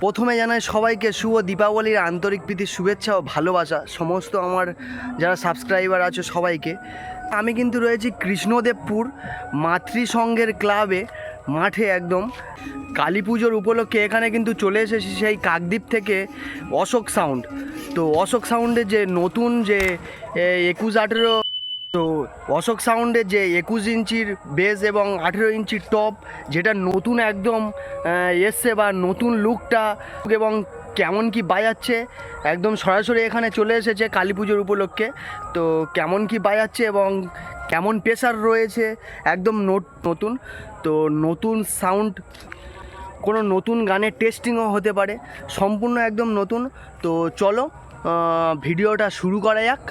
প্রথমে জানাই সবাইকে শুভ দীপাবলির আন্তরিক প্রীতির শুভেচ্ছা ও ভালোবাসা সমস্ত আমার যারা সাবস্ক্রাইবার আছে সবাইকে। আমি কিন্তু রয়েছি কৃষ্ণদেবপুর মাতৃসংঘের ক্লাবে মাঠে একদম কালী পুজোর উপলক্ষে। এখানে কিন্তু চলে এসেছি সেই কাকদ্বীপ থেকে অশোক সাউন্ড। তো অশোক সাউন্ডের যে নতুন যে 21-18, তো অশোক সাউন্ডের যে 21 ইঞ্চির বেস এবং 18 ইঞ্চির টপ, যেটা নতুন একদম এসছে বা নতুন লুকটা এবং কেমন কি বাজাচ্ছে একদম সরাসরি এখানে চলে এসেছে কালী পুজোর উপলক্ষে। তো কেমন কি বাজাচ্ছে এবং কেমন প্রেসার রয়েছে একদম নতুন। তো নতুন সাউন্ড, কোনো নতুন গানের টেস্টিংও হতে পারে, সম্পূর্ণ একদম নতুন। তো চলো ভিডিওটা শুরু করা যাক।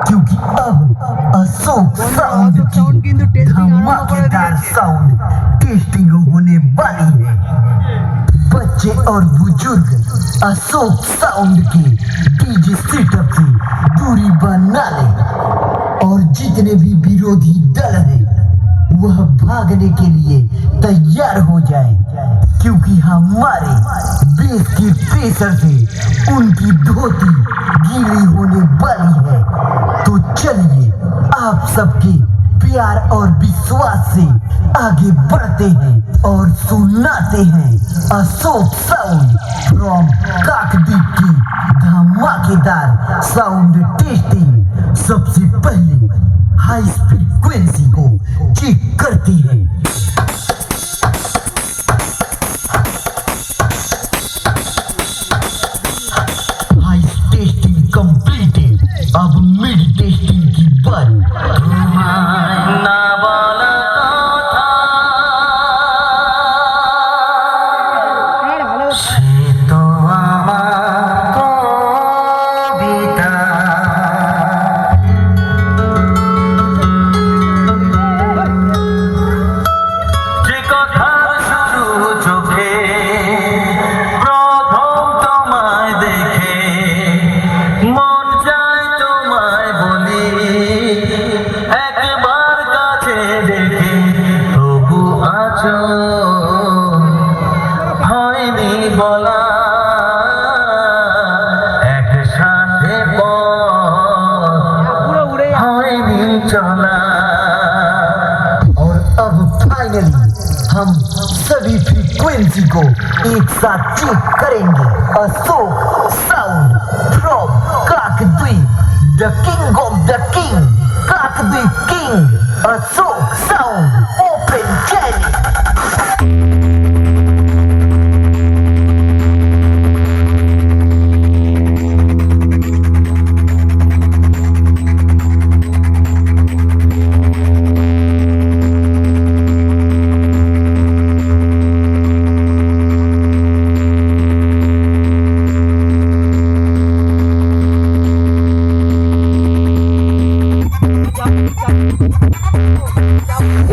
क्योंकि अब अशोक साउंड की धमाकेदार साउंड टेस्टिंग होने वाली है। बच्चे और बुजुर्ग अशोक साउंड के डीजे सेटअप से दूरी बना ले और जितने भी विरोधी दल है वह भागने के लिए तैयार हो जाए, क्योंकि हमारे बेस के प्रेशर से उनकी धोती गीली होने वाली है। तो चलिए आप सबके प्यार और विश्वास से आगे बढ़ते हैं और सुनाते हैं अशोक साउंड फ्रॉम काकद्वीप की धमाकेदार साउंड टेस्टिंग। सबसे पहले हाई फ्रीक्वेंसी को चेक करते हैं। हाई टेस्टिंग कंप्लीटेड, अब मिड टेस्टिंग की बारी। फाइनली हम सभी फ्रीक्वेंसी को एक साथ चेक करेंगे। Ashok sound from Kakdwip, the king of the king, Kakdwip king, Ashok sound open challenge.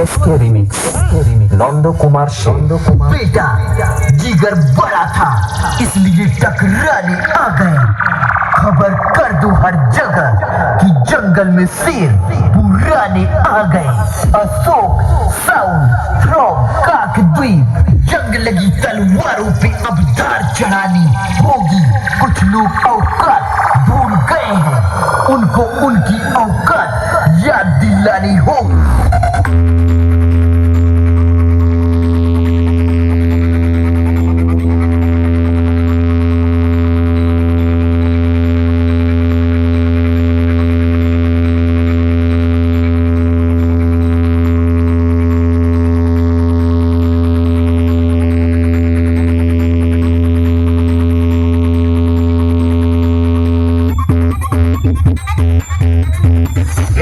SK remix Nando Kumar बेटा जिगर बड़ा था इसलिए टकराने आ गए। खबर कर दो हर जगह कि जंगल में शेर पुराने आ गए। अशोक साउंड फ्रॉम काकद्वीप, जंग लगी तलवारों पे अब धार चढ़ानी होगी। कुछ लोग औकात भूल गए हैं, उनको उनकी औकात याद दिलानी होगी।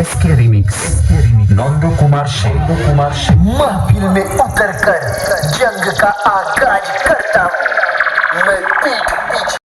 एसके रिमिक्स नंदो कुमार महफिल में उतर कर जंग का आगाज करता हूँ मैं पीठ पीछे।